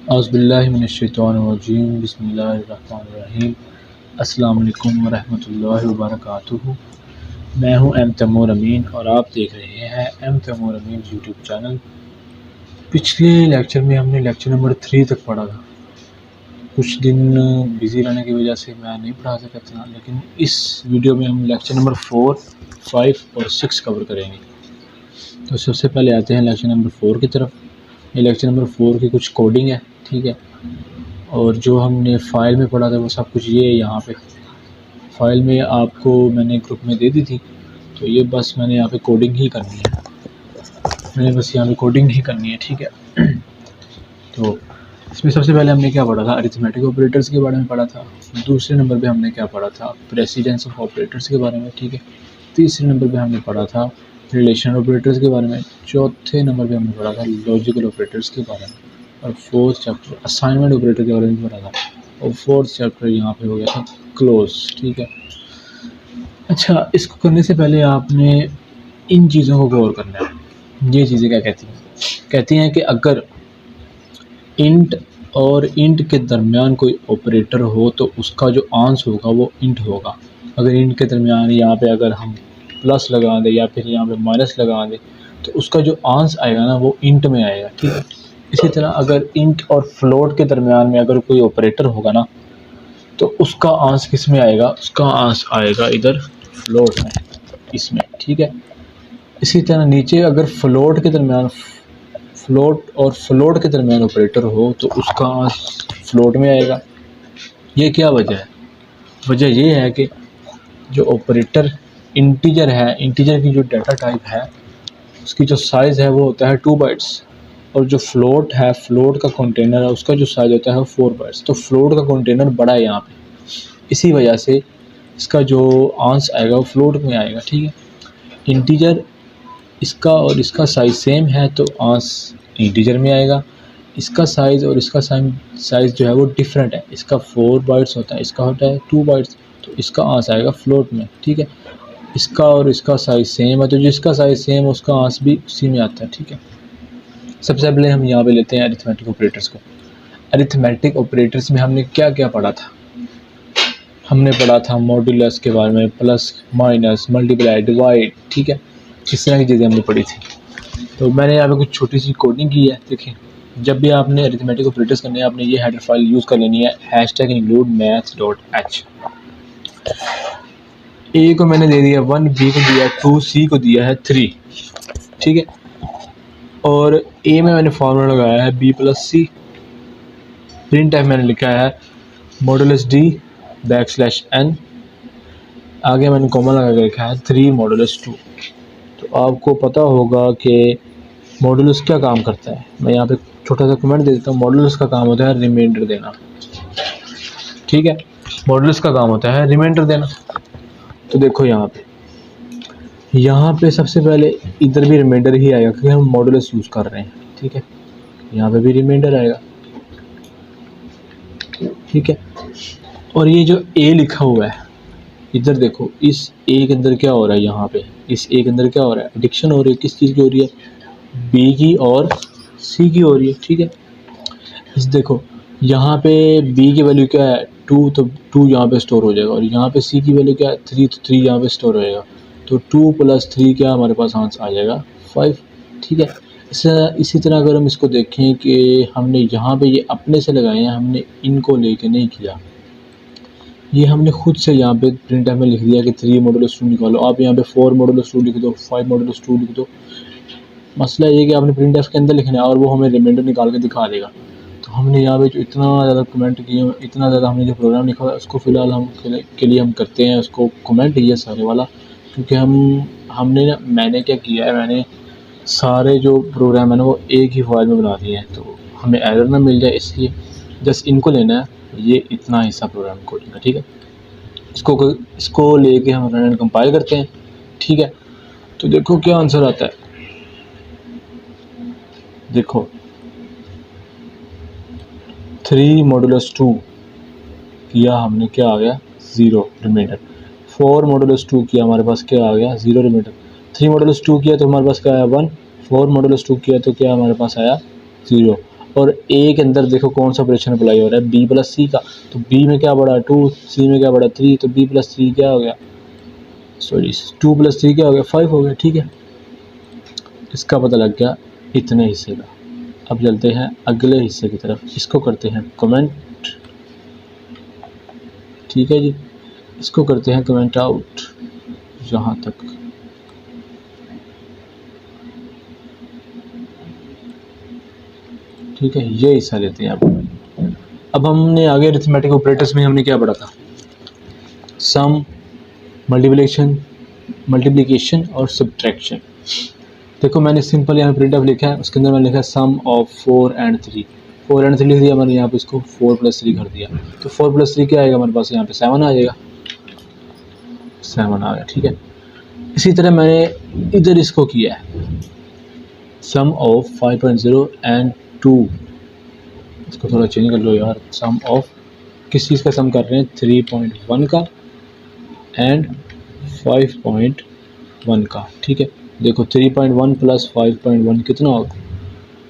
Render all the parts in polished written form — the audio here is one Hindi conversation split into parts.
औज़ुबिल्लाहि मिनश्शैतानिर्रजीम बिस्मिल्लाहिर्रहमानिर्रहीम। अस्सलामु अलैकुम वरहमतुल्लाहि वबरकातुहू। मैं हूं एम तैमूर अमीन और आप देख रहे हैं एम तैमूर अमीन यूट्यूब चैनल। पिछले लेक्चर में हमने लेक्चर नंबर 3 तक पढ़ा था। कुछ दिन बिज़ी रहने की वजह से मैं नहीं पढ़ा सका था, लेकिन इस वीडियो में हम लेक्चर नंबर 4, 5 और 6 कवर करेंगे। तो सबसे पहले आते हैं लेक्चर नंबर 4 की तरफ। ये लेक्चर नंबर 4 की कुछ कोडिंग है, ठीक है। और जो हमने फ़ाइल में पढ़ा था वो सब कुछ ये है। यहाँ पे फ़ाइल में आपको मैंने ग्रुप में दे दी थी, तो ये बस मैंने यहाँ पे कोडिंग ही करनी है। मैंने बस यहाँ पे कोडिंग ही करनी है, ठीक है। तो इसमें सबसे पहले हमने क्या पढ़ा था, अरिथमेटिक ऑपरेटर्स के बारे में पढ़ा था। दूसरे नंबर पे हमने क्या पढ़ा था, प्रेसिडेंस ऑफ ऑपरेटर्स के बारे में, ठीक है। तीसरे नंबर पे हमने पढ़ा था रिलेशनल ऑपरेटर्स के बारे में। चौथे नंबर पे हमने पढ़ा था लॉजिकल ऑपरेटर्स के बारे में। और फोर्थ चैप्टर असाइनमेंट ऑपरेटर के बारे में पढ़ा था। और फोर्थ चैप्टर यहाँ पे हो गया था क्लोज, ठीक है। अच्छा, इसको करने से पहले आपने इन चीज़ों को गौर करना है। ये चीज़ें क्या कहती हैं कि अगर इंट और इंट के दरमियान कोई ऑपरेटर हो तो उसका जो आंसर होगा वो इंट होगा। अगर इंट के दरमियान यहाँ पे अगर हम प्लस लगा दें या फिर यहाँ पे माइनस लगा दें तो उसका जो आंसर आएगा ना वो इंट में आएगा, ठीक है। इसी तरह अगर इंट और फ्लोट के दरमियान में अगर कोई ऑपरेटर होगा ना तो उसका आंसर किस में आएगा, उसका आंसर आएगा इधर फ्लोट में, इसमें, ठीक है। इसी तरह नीचे अगर फ्लोट के दरमियान फ्लोट के दरमियान ऑपरेटर हो तो उसका आंसर फ्लोट में आएगा। ये क्या वजह है? वजह ये है कि जो ऑपरेटर इंटीजर है, इंटीजर की जो डाटा टाइप है उसकी जो साइज़ है वो होता है 2 बाइट्स, और जो फ्लोट है, फ्लोट का कंटेनर है, उसका जो साइज़ होता है 4 बाइट्स। तो फ्लोट का कंटेनर बड़ा है यहाँ पे, इसी वजह से इसका जो आंसर आएगा वो फ्लोट में आएगा, ठीक है। इंटीजर इसका और इसका साइज़ सेम है तो आंसर इंटीजर में आएगा। इसका साइज़ और इसका साइज़ जो है वो डिफरेंट है। इसका 4 बाइट्स होता है, इसका होता है 2 बाइट्स, तो इसका आंसर आएगा फ्लोट में, ठीक है। इसका और इसका साइज़ सेम है तो जिसका साइज़ सेम है उसका आंसर भी उसी में आता है, ठीक है। सबसे पहले हम यहाँ पे लेते हैं अरिथमेटिक ऑपरेटर्स को। अरिथमेटिक ऑपरेटर्स में हमने क्या क्या पढ़ा था? हमने पढ़ा था मॉड्यूलस के बारे में, प्लस माइनस मल्टीप्लाई डिवाइड, ठीक है। इस तरह की चीज़ें हमने पढ़ी थी। तो मैंने यहाँ पे कुछ छोटी सी कोडिंग की है, देखिए। जब भी आपने अरिथमेटिक ऑपरेटर्स करने हैं आपने ये हेडर फाइल यूज़ कर लेनी है, #include_maths.h। ए को मैंने दे दिया 1, बी को दिया 2, सी को दिया है 3, ठीक है। और ए में मैंने फॉर्मूला लगाया है b+c। प्रिंट टाइप मैंने लिखा है (d)\n। आगे मैंने कॉमा लगा के लिखा है 3 (2). तो आपको पता होगा कि मॉडुलस क्या काम करता है। मैं यहाँ पे छोटा सा कमेंट दे देता हूँ। मॉडुलस का काम होता है रिमाइंडर देना, ठीक है। मॉडुलस का काम होता है रिमाइंडर देना। तो देखो यहाँ पे सबसे पहले इधर भी रिमाइंडर ही आएगा क्योंकि हम मॉडुलस यूज़ कर रहे हैं, ठीक है। यहाँ पे भी रिमाइंडर आएगा, ठीक है। और ये जो ए लिखा हुआ है इधर देखो, इस ए के अंदर क्या हो रहा है, यहाँ पे इस ए के अंदर क्या हो रहा है, एडिक्शन हो रही है। किस चीज़ की हो रही है? बी की और सी की हो रही है, ठीक है। इस देखो यहाँ पे बी की वैल्यू क्या है 2, तो 2 यहाँ पे स्टोर हो जाएगा। और यहाँ पे सी की वैल्यू क्या है 3, तो 3 यहाँ पे स्टोर हो जाएगा। तो 2 + 3 क्या हमारे पास आंसर आ जाएगा 5, ठीक है। इसी तरह अगर हम इसको देखें कि हमने यहाँ पे ये अपने से लगाए हैं, हमने इनको लेके नहीं किया, ये हमने खुद से यहाँ पे प्रिंट में लिख दिया कि 3 (2) निकालो। आप यहाँ पे 4 (2) लिख दो, 5 (2) लिख दो। मसला ये है कि आपने प्रिंट के अंदर लिखना है और वो हमें रिमाइंडर निकाल के दिखा देगा। तो हमने यहाँ पे जो इतना ज़्यादा कमेंट किए, इतना ज़्यादा हमने जो प्रोग्राम लिखा है उसको फ़िलहाल हम के लिए हम करते हैं उसको कमेंट ही है सारे वाला, क्योंकि हमने ना, मैंने क्या किया है, मैंने सारे जो प्रोग्राम है ना वो एक ही फाइल में बना दिए हैं तो हमें एरर ना मिल जाए, इसलिए जस्ट इनको लेना है। ये इतना हिस्सा प्रोग्राम कोडिंग का, ठीक है। इसको लेके हम रन एंड कंपाइल करते हैं, ठीक है। तो देखो क्या आंसर आता है। देखो 3 (2) किया हमने, क्या आ गया 0 रिमाइंडर। 4 (2) किया, हमारे पास क्या आ गया 0 रिमाइंडर। 3 (2) किया तो हमारे पास क्या आया 1। 4 (2) किया तो क्या हमारे पास आया 0। और ए के अंदर देखो कौन सा ऑपरेशन अप्लाई हो रहा है, बी प्लस सी का। तो बी में क्या बढ़ा 2, सी में क्या बढ़ा 3, तो बी प्लस 3 क्या हो गया, सॉरी 2 प्लस 3 क्या हो गया 5 हो गया। ठीक है, इसका पता लग गया इतने हिस्से का। अब चलते हैं अगले हिस्से की तरफ, इसको करते हैं कमेंट। ठीक है जी, इसको करते हैं कमेंट आउट यहाँ तक। ठीक है, ये हिस्सा लेते हैं। अब हमने आगे अरिथमेटिक ऑपरेटर्स में हमने क्या पढ़ा था, सम, मल्टीप्लिकेशन और सब्ट्रैक्शन। देखो मैंने सिंपल यहाँ प्रिंट ऑफ लिखा है, उसके अंदर मैंने लिखा है सम ऑफ 4 and 3। 4 and 3 लिख दिया मैंने, यहाँ पे इसको 4 + 3 कर दिया। तो 4 + 3 क्या आएगा हमारे पास, यहाँ पे 7 आ जाएगा, 7 आ गया। ठीक है, इसी तरह मैंने इधर इसको किया है, सम ऑफ 5.0 and 2। इसको थोड़ा चेंज कर लो यार, सम ऑफ किस चीज़ का सम कर रहे हैं, 3.1 का एंड 5.1 का। ठीक है, देखो 3.1 + 5.1 कितना होगा,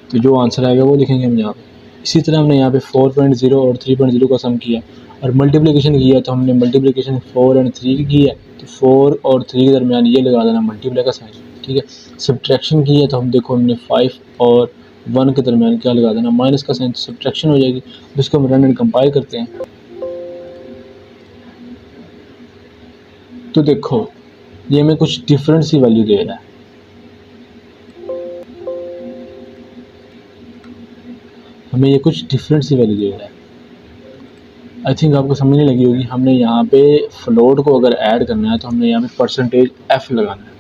तो जो आंसर आएगा वो लिखेंगे हम यहाँ पे। इसी तरह हमने यहाँ पे 4.0 और 3.0 का सम किया, और मल्टीप्लिकेशन किया तो हमने मल्टीप्लिकेशन 4 and 3 की है, तो 4 और 3 के दरमियान ये लगा देना मल्टीप्लाई का साइन। ठीक है, सब्ट्रैक्शन की है तो हम देखो हमने 5 और 1 के दरमियान क्या लगा देना, माइनस का साइन, सब्ट्रैक्शन हो जाएगी। जिसको हम रन एंड कंपाइल करते हैं, तो देखो ये हमें कुछ डिफरेंट सी वैल्यू दे रहा है। हमें ये कुछ डिफरेंट सी वैल्यू दे रहा है। आई थिंक आपको समझ नहीं लगी होगी, हमने यहाँ पे फ्लोट को अगर ऐड करना है तो हमने यहाँ पे %f लगाना है,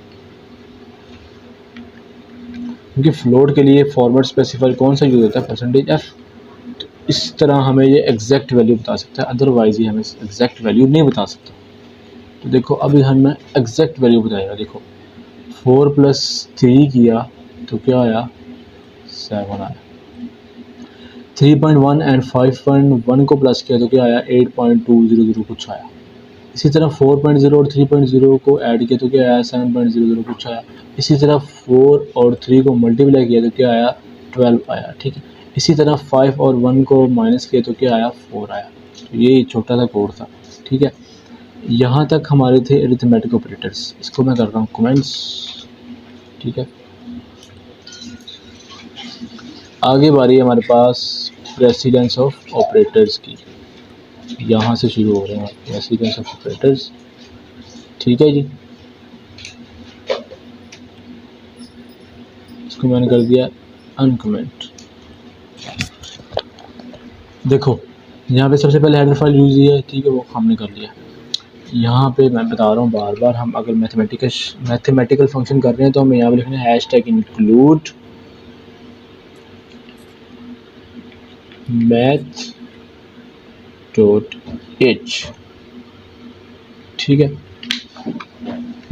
क्योंकि फ्लोट के लिए फॉरवर्ड स्पेसिफायर कौन सा यूज़ होता है, %f। तो इस तरह हमें ये एग्जैक्ट वैल्यू बता सकता है, अदरवाइज ये हमें एग्जैक्ट वैल्यू नहीं बता सकता। तो देखो अभी हमें एग्जैक्ट वैल्यू बताएगा। देखो 4 + 3 किया तो क्या आया, 7 आया। 3.1 and 5.1 को प्लस किया तो क्या आया, 8.200 कुछ आया। इसी तरह 4.0 और 3.0 को ऐड किया तो क्या आया, 7.00 कुछ आया। इसी तरह 4 और 3 को मल्टीप्लाई किया तो क्या आया, 12 आया। ठीक है, इसी तरह 5 और 1 को माइनस किया तो क्या आया, 4 आया। तो ये छोटा सा कोड था। ठीक है, यहाँ तक हमारे थे अरिथमेटिक ऑपरेटर्स। इसको मैं कर रहा हूँ कमेंट्स। ठीक है, आगे बारी है हमारे पास प्रेसिडेंस ऑफ ऑपरेटर्स की। यहाँ से शुरू हो रहे हैं प्रेसिडेंस ऑफ ऑपरेटर्स। ठीक है जी, इसको मैंने कर दिया अनकमेंट। देखो यहाँ पे सबसे पहले हेडर फाइल यूज़ है, ठीक है, वो हमने कर लिया। यहाँ पे मैं बता रहा हूँ बार बार, हम अगर मैथमेटिकल फंक्शन कर रहे हैं तो हमें यहाँ पे लिखना है #include math.h। ठीक है,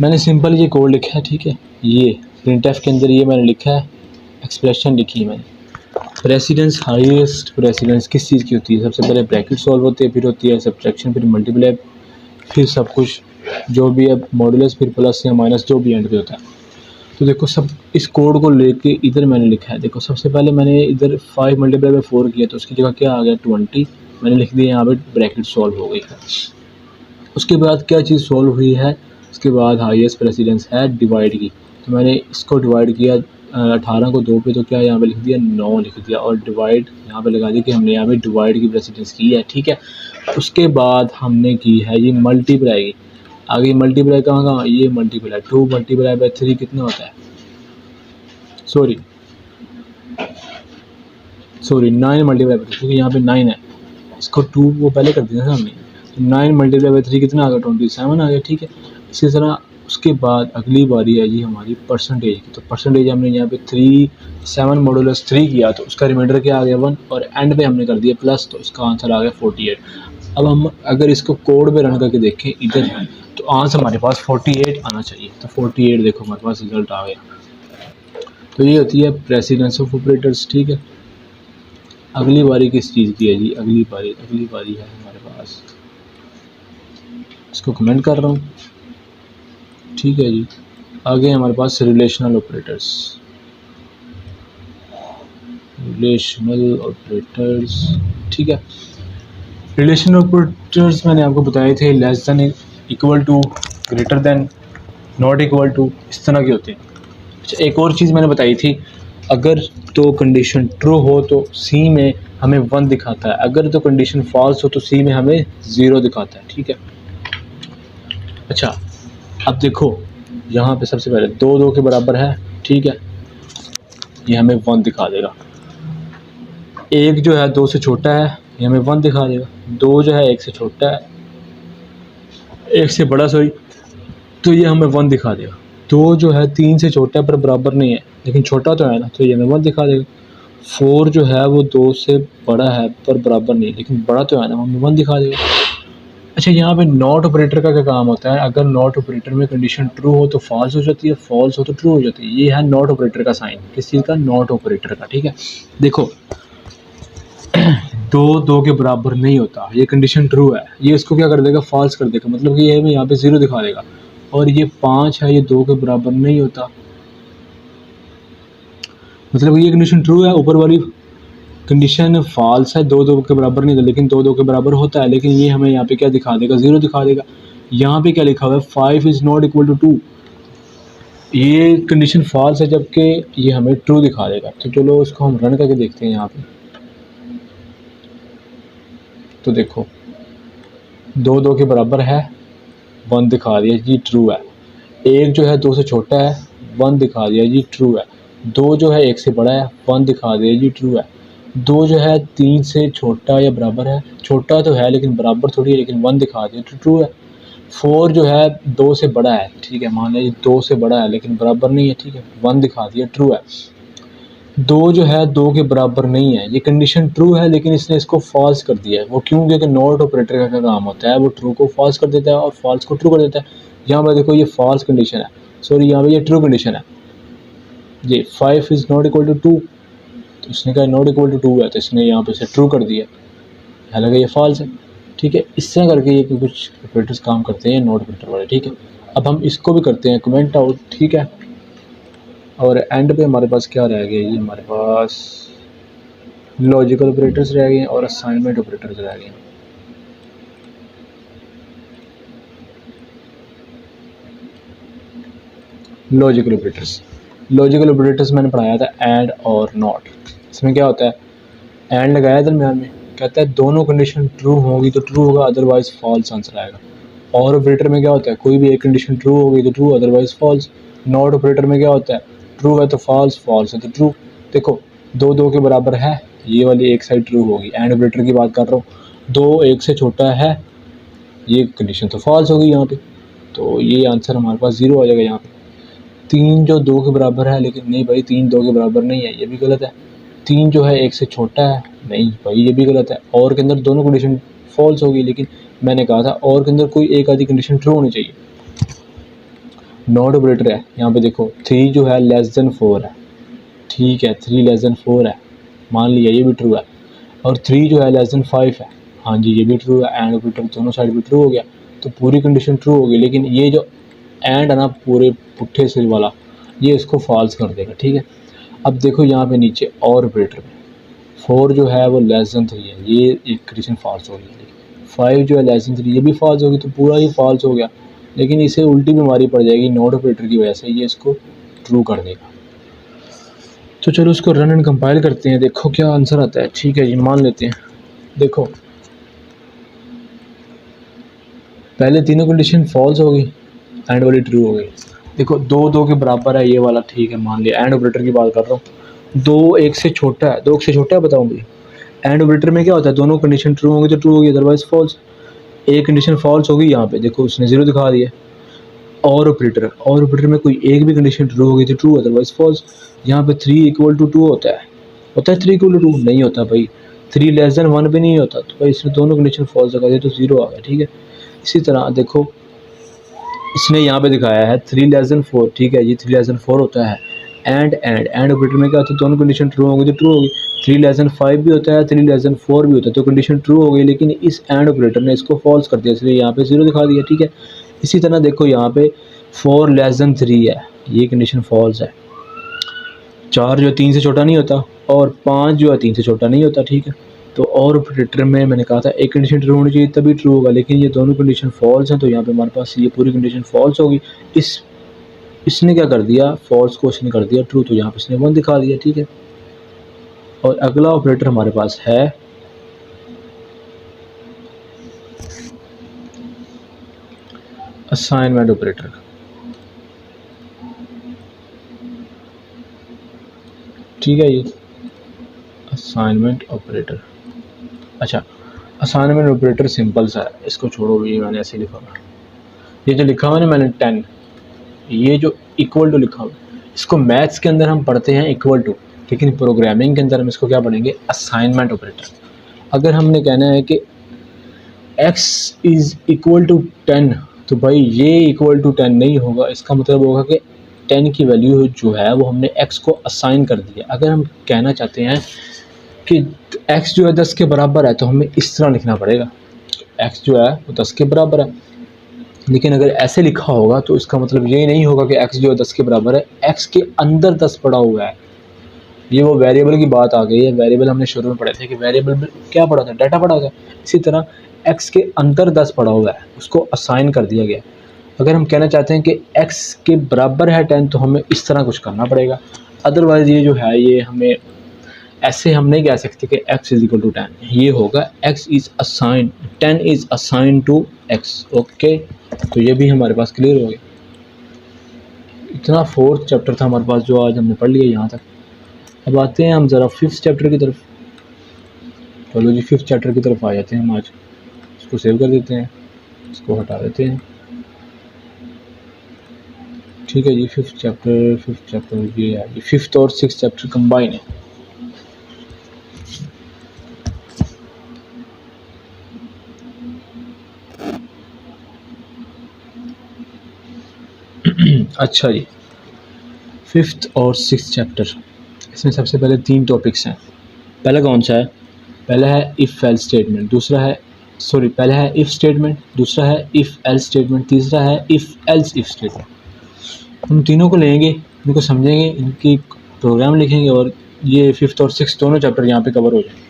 मैंने सिंपल ये कोड लिखा है। ठीक है, ये printf के अंदर ये मैंने लिखा है, एक्सप्रेशन लिखी है मैंने। प्रेसिडेंस, हाईएस्ट प्रेसिडेंस किस चीज़ की होती है, सबसे पहले ब्रैकेट सॉल्व होती है, फिर होती है सब्ट्रैक्शन, फिर मल्टीप्लाई, फिर सब कुछ जो भी है मॉडुलस, फिर प्लस या माइनस जो भी एंड पे होता है। तो देखो सब इस कोड को लेके इधर मैंने लिखा है। देखो सबसे पहले मैंने इधर 5 × 4 किया तो उसकी जगह क्या आ गया, 20 मैंने लिख दिया, यहाँ पे ब्रैकेट सॉल्व हो गई है। उसके बाद क्या चीज़ सॉल्व हुई है, उसके बाद हाईएस्ट प्रेसिडेंस है डिवाइड की, तो मैंने इसको डिवाइड किया 18 को 2 पे, तो क्या यहाँ पे लिख दिया 9 लिख दिया, और डिवाइड यहाँ पे लगा दिया कि हमने यहाँ पे डिवाइड की प्रेसिडेंस की है। ठीक है, उसके बाद हमने की है ये मल्टीप्लाई की। आगे मल्टीप्लाई कहाँ, ये मल्टीप्लाई 2 × 3 कितना होता है, सॉरी 9 × 3, क्योंकि यहाँ पे 9 है, इसको 2 वो पहले कर दिया था हमने। तो 9 × 3 कितना आ गया, 27 आ गया। ठीक है, इसी तरह उसके बाद अगली बारी है जी हमारी परसेंटेज की। तो परसेंटेज हमने यहाँ पे 7 मॉडुलस 3 किया तो उसका रिमाइंडर क्या आ गया 1, और एंड पे हमने कर दिया प्लस, तो इसका आंसर आ गया 48। अब हम अगर इसको कोड पे रन करके देखें इधर, तो आंसर हमारे पास 48 आना चाहिए। तो 48 देखो हमारे पास रिजल्ट आ गया। तो ये होती है प्रेसिडेंस ऑफ ऑपरेटर्स। ठीक है, अगली बारी किस चीज़ की है जी, अगली बारी है हमारे पास, इसको कमेंट कर रहा हूँ। ठीक है जी, आगे हमारे पास रिलेशनल ऑपरेटर्स। रिलेशनल ऑपरेटर्स, ठीक है। रिलेशनल ऑपरेटर्स मैंने आपको बताए थे, less than, equal to, greater than, not equal to, इस तरह के होते हैं। अच्छा, एक और चीज़ मैंने बताई थी, अगर तो कंडीशन ट्रू हो तो सी में हमें 1 दिखाता है, अगर तो कंडीशन फॉल्स हो तो सी में हमें 0 दिखाता है, ठीक है। अच्छा, अब देखो यहाँ पे सबसे पहले 2 2 के बराबर है, ठीक है, ये हमें 1 दिखा देगा। एक जो है 2 से छोटा है, ये हमें 1 दिखा देगा। 2 जो है 1 से छोटा है, 1 से बड़ा सॉरी, तो ये हमें 1 दिखा देगा। 2 जो है 3 से छोटा है पर बराबर नहीं है, लेकिन छोटा तो है ना, तो ये हमें 1 दिखा देगा। 4 जो है वो 2 से बड़ा है पर बराबर नहीं है, लेकिन बड़ा तो है ना, हमें 1 दिखा देगा। अच्छा, यहाँ पे नॉट ऑपरेटर का क्या काम होता है, अगर नॉट ऑपरेटर में कंडीशन ट्रू हो तो फॉल्स हो जाती है, फॉल्स हो तो ट्रू हो जाती है। ये है नॉट ऑपरेटर का साइन, किस चीज़ का, नॉट ऑपरेटर का, ठीक है। देखो 2 2 के बराबर नहीं होता, ये कंडीशन ट्रू है, ये इसको क्या कर देगा, फॉल्स कर देगा, मतलब कि ये हमें यहाँ पे 0 दिखा देगा। और ये 5 है, ये 2 के बराबर नहीं होता, मतलब ये कंडीशन ट्रू है, ऊपर वाली कंडीशन फॉल्स है, 2 2 के बराबर नहीं होता, लेकिन 2 2 के बराबर होता है, लेकिन ये हमें यहाँ पे क्या दिखा देगा, 0 दिखा देगा। यहाँ पे क्या लिखा हुआ है, 5 इज़ नॉट इक्वल टू 2, ये कंडीशन फॉल्स है, जबकि ये हमें ट्रू दिखा देगा। तो चलो उसको हम रन करके देखते हैं यहाँ पे। तो देखो 2 2 के बराबर है, 1 दिखा दिया जी, ट्रू है। एक जो है 2 से छोटा है, 1 दिखा दिया जी, ट्रू है। 2 जो है 1 से बड़ा है, 1 दिखा दिया जी, ट्रू है। 2 जो है 3 से छोटा या बराबर है, छोटा तो है लेकिन बराबर थोड़ी है, लेकिन 1 दिखा दिया तो ट्रू है। 4 जो है 2 से बड़ा है, ठीक है, मान लीजिए 2 से बड़ा है लेकिन बराबर नहीं है, ठीक है, 1 दिखा दिया, ट्रू है। 2 जो है 2 के बराबर नहीं है, ये कंडीशन ट्रू है लेकिन इसने इसको फॉल्स कर दिया है। वो क्यों, क्योंकि नॉट ऑपरेटर का क्या काम होता है, वो ट्रू को फॉल्स कर देता है और फॉल्स को ट्रू कर देता है। यहाँ पर देखो ये फॉल्स कंडीशन है, सॉरी यहाँ पे ये ट्रू कंडीशन है, ये 5 इज़ नॉट इक्वल टू 2, तो इसने कहा नॉट इक्वल टू 2 है, तो इसने यहाँ पे इसे ट्रू कर दिया, हालांकि ये फॉल्स है, ठीक है। इस तरह करके ये कुछ ऑपरेटर्स काम करते हैं, नॉट ऑपरेटर वाले, ठीक है। अब हम इसको भी करते हैं कमेंट आउट, ठीक है। और एंड पे हमारे पास क्या रह गया, ये हमारे पास लॉजिकल ऑपरेटर्स रह गए हैं और असाइनमेंट ऑपरेटर्स रह गए हैं। लॉजिकल ऑपरेटर्स, लॉजिकल ऑपरेटर्स मैंने पढ़ाया था एंड और नॉट। इसमें क्या होता है, एंड लगाया दरम्यान में, कहता है दोनों कंडीशन ट्रू होगी तो ट्रू होगा, अदरवाइज फॉल्स आंसर आएगा। और ऑपरेटर में क्या होता है, कोई भी एक कंडीशन ट्रू होगी तो true, otherwise false. Not operator में क्या होता है, ट्रू है तो फॉल्स, फॉल्स है तो ट्रू। देखो 2 2 के बराबर है, ये वाली एक साइड ट्रू होगी, एंड ऑपरेटर की बात कर रहा हूँ। 2 1 से छोटा है, ये कंडीशन तो फॉल्स होगी यहाँ पे, तो ये आंसर हमारे पास 0 आ जाएगा यहाँ पे। 3 जो 2 के बराबर है, लेकिन नहीं भाई 3 2 के बराबर नहीं है, ये भी गलत है। 3 जो है 1 से छोटा है, नहीं भाई ये भी गलत है। और के अंदर दोनों कंडीशन फॉल्स होगी, लेकिन मैंने कहा था और के अंदर कोई एक आधी कंडीशन ट्रू होनी चाहिए। नॉट ऑपरेटर है, यहाँ पे देखो 3 जो है लेस देन 4 है, ठीक है, 3 लेस देन 4 है, मान लिया ये भी ट्रू है। और 3 जो है लेस देन 5 है, हाँ जी ये भी ट्रू है। एंड ऑपरेटर दोनों साइड भी ट्रू हो गया, तो पूरी कंडीशन ट्रू होगी, लेकिन ये जो एंड है ना पूरे पुट्ठे सिर वाला, ये इसको फॉल्स कर देगा, ठीक है। अब देखो यहाँ पे नीचे और ऑपरेटर में 4 जो है वो लेस देन 3 है, ये एक कंडीशन फॉल्स हो गई। 5 जो है लेस देन 3, ये भी फॉल्स होगी, तो पूरा ही फॉल्स हो गया, लेकिन इसे उल्टी बीमारी पड़ जाएगी नॉट ऑपरेटर की वजह से, ये इसको ट्रू कर देगा। तो चलो उसको रन एंड कंपाइल करते हैं, देखो क्या आंसर आता है, ठीक है जी, मान लेते हैं। देखो पहले तीनों कंडीशन फॉल्स हो गई, एंड वाली ट्रू हो गई। देखो 2 2 के बराबर है, ये वाला ठीक है, मान लिया। एंड ऑपरेटर की बात कर रहा हूँ, 2 1 से छोटा है, 2 1 से छोटा है, बताऊँ भाई। एंड ऑपरेटर में क्या होता है, दोनों कंडीशन ट्रू होगी तो ट्रू होगी, अदरवाइज फॉल्स। एक कंडीशन फॉल्स होगी, यहाँ पे देखो उसने 0 दिखा दिया। और ऑपरेटर में कोई एक भी कंडीशन ट्रू होगी तो ट्रू, अदरवाइज फॉल्स। यहाँ पे 3 इक्वल टू 2 होता है 3 इक्वल टू 2 नहीं होता भाई, 3 लेस देन 1 भी नहीं होता, तो भाई इसने दोनों कंडीशन फॉल्स लगा दिया तो 0 आ गया, ठीक है। इसी तरह देखो इसने यहाँ पे दिखाया है 3 लेस देन 4, ठीक है जी, 3 लेस देन 4 होता है। एंड ऑपरेटर में क्या होता है, दोनों कंडीशन ट्रू होगी तो ट्रू होगी। 3 लेस देन 5 भी होता है, 3 लेस देन 4 भी होता है, तो कंडीशन ट्रू हो गई, लेकिन इस एंड ऑपरेटर ने इसको फॉल्स कर दिया, इसलिए यहाँ पे 0 दिखा दिया, ठीक है। इसी तरह देखो यहाँ पे 4 लेस देन 3 है, ये कंडीशन फॉल्स है। 4 जो है 3 से छोटा नहीं होता और 5 जो है 3 से छोटा नहीं होता, ठीक है। तो और ऑपरेटर में मैंने कहा था एक कंडीशन ट्रू होनी चाहिए तभी ट्रू होगा, लेकिन ये दोनों कंडीशन फॉल्स हैं, तो यहाँ पे हमारे पास ये पूरी कंडीशन फॉल्स होगी। इसने क्या कर दिया, फॉल्स को इसने कर दिया ट्रू, तो यहाँ पे इसने 1 दिखा दिया, ठीक है। और अगला ऑपरेटर हमारे पास है असाइनमेंट ऑपरेटर। ठीक है, ये असाइनमेंट ऑपरेटर। अच्छा, असाइनमेंट ऑपरेटर सिंपल सा है, इसको छोड़ो, ये मैंने ऐसे लिखा हुआ। ये जो लिखा हुआ है ना मैंने 10, ये जो इक्वल टू लिखा हुआ है, इसको मैथ्स के अंदर हम पढ़ते हैं इक्वल टू, लेकिन प्रोग्रामिंग के अंदर हम इसको क्या पढ़ेंगे, असाइनमेंट ऑपरेटर। अगर हमने कहना है कि x इज़ इक्वल टू 10, तो भाई ये इक्वल टू 10 नहीं होगा, इसका मतलब होगा कि 10 की वैल्यू जो है वो हमने x को असाइन कर दिया। अगर हम कहना चाहते हैं कि x जो है 10 के बराबर है, तो हमें इस तरह लिखना पड़ेगा, x जो है वो 10 के बराबर है। लेकिन अगर ऐसे लिखा होगा तो इसका मतलब ये नहीं होगा कि x जो है 10 के बराबर है, x के अंदर 10 पड़ा हुआ है। ये वो वेरिएबल की बात आ गई है। वेरिएबल हमने शुरू में पढ़े थे कि वेरिएबल में क्या पढ़ा था, डाटा पढ़ा था। इसी तरह x के अंदर 10 पड़ा हुआ है, उसको असाइन कर दिया गया। अगर हम कहना चाहते हैं कि x के बराबर है 10, तो हमें इस तरह कुछ करना पड़ेगा। अदरवाइज़ ये जो है ये हमें ऐसे हम नहीं कह सकते कि x इज़ इक्वल टू 10, ये होगा x is assign 10 is assign to x। Okay, तो ये भी हमारे पास क्लियर हो गया। इतना 4th चैप्टर था हमारे पास जो आज हमने पढ़ लिया यहाँ तक। अब आते हैं हम ज़रा 5th चैप्टर की तरफ। चलो जी 5th चैप्टर की तरफ आ जाते हैं हम आज। इसको सेव कर देते हैं, इसको हटा देते हैं। ठीक है जी, 5th चैप्टर ये है, ये 5th और 6th चैप्टर कंबाइन है। अच्छा जी, 5th और 6th चैप्टर, इसमें सबसे पहले 3 टॉपिक्स हैं। पहला कौन सा है, पहला है इफ़ एल्स स्टेटमेंट, पहला है इफ़ स्टेटमेंट, दूसरा है इफ़ एल्स स्टेटमेंट, तीसरा है इफ़ एल्स इफ़ स्टेटमेंट। हम तीनों को लेंगे, इनको समझेंगे, इनकी प्रोग्राम लिखेंगे और ये 5th और 6th दोनों चैप्टर यहाँ पे कवर हो जाएंगे।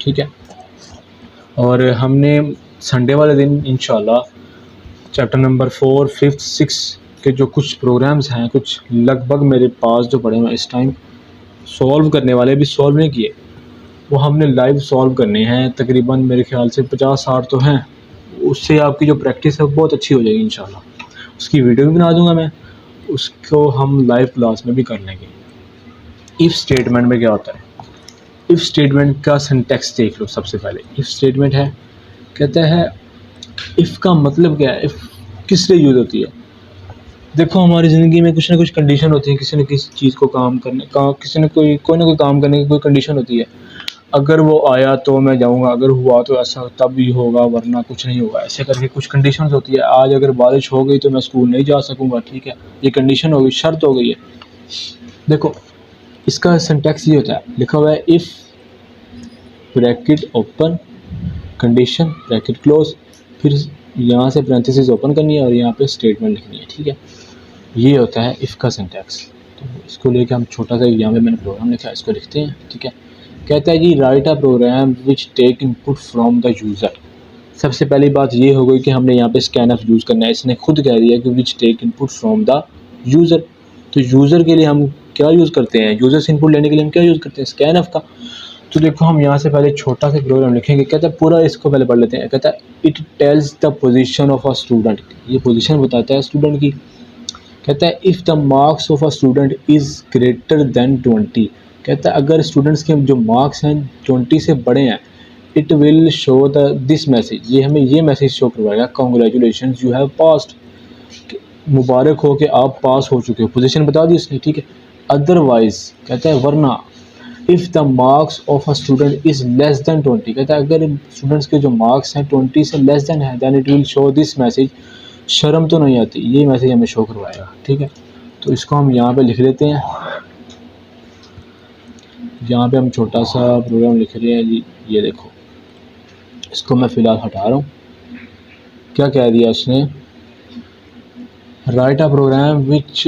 ठीक है, और हमने संडे वाले दिन इंशाल्लाह चैप्टर नंबर 4, 5th, 6 के जो कुछ प्रोग्राम्स हैं, कुछ लगभग मेरे पास जो पड़े हुए इस टाइम सॉल्व करने वाले, भी सॉल्व नहीं किए, वो हमने लाइव सॉल्व करने हैं। तकरीबन मेरे ख्याल से 50-60 तो हैं। उससे आपकी जो प्रैक्टिस है वो बहुत अच्छी हो जाएगी इंशाल्लाह। उसकी वीडियो भी बना दूंगा मैं, उसको हम लाइव क्लास में भी कर लेंगे। इफ़ स्टेटमेंट में क्या होता है, इफ़ स्टेटमेंट का सिंटैक्स देख लो। सबसे पहले इफ़ स्टेटमेंट है, कहता है इफ़ का मतलब क्या है, इफ़ किस लिए यूज़ होती है। देखो हमारी ज़िंदगी में कुछ ना कुछ कंडीशन होती है, किसी न किसी चीज़ को काम करने का, किसी ने कोई ना कोई काम करने की कोई कंडीशन होती है। अगर वो आया तो मैं जाऊंगा, अगर हुआ तो ऐसा तब ही होगा, वरना कुछ नहीं होगा। ऐसे करके कुछ कंडीशंस होती है। आज अगर बारिश हो गई तो मैं स्कूल नहीं जा सकूंगा, ठीक है, ये कंडीशन हो गई, शर्त हो गई है। देखो इसका सिंटैक्स ये होता है, लिखा हुआ है if bracket open condition bracket close, फिर यहाँ से पैरेंथेसिस ओपन करनी है और यहाँ पे स्टेटमेंट लिखनी है। ठीक है, ये होता है इफ़ का सिंटैक्स। तो इसको लेके हम छोटा सा यहाँ पे मैंने प्रोग्राम लिखा है, इसको लिखते हैं। ठीक है, कहता है जी write a program which take input from the user. सबसे पहली बात ये हो गई कि हमने यहाँ पे स्कैनफ यूज़ करना है। इसने खुद कह दिया कि which take input from the user. तो यूज़र के लिए हम क्या यूज़ करते हैं, यूज़र से इनपुट लेने के लिए हम क्या यूज़ करते हैं, स्कैनफ का। तो देखो हम यहाँ से पहले छोटा सा प्रोग्राम लिखेंगे। कहता है पूरा इसको पहले पढ़ लेते हैं। कहता है it tells the position of a student, ये पोजीशन बताता है स्टूडेंट की। कहता है if the marks of a student is greater then 20, कहता है अगर स्टूडेंट्स के जो मार्क्स हैं 20 से बड़े हैं, it will show the this message, ये हमें ये मैसेज शो करवाएगा, कॉन्ग्रेचुलेशंस यू हैव पास्ड, मुबारक हो कि आप पास हो चुके हो। पोजीशन बता दी उसने। ठीक है, अदरवाइज कहता है वरना if the marks of a student is less than 20, कहता है अगर स्टूडेंट्स के जो मार्क्स हैं 20 से लेस दैन है, then it will show this message, शर्म तो नहीं आती, ये मैसेज हमें शो करवाएगा। ठीक है, तो इसको हम यहाँ पे लिख लेते हैं। यहाँ पे हम छोटा सा प्रोग्राम लिख रहे हैं जी, ये देखो, इसको मैं फ़िलहाल हटा रहा हूँ। क्या कह दिया इसने, write a program which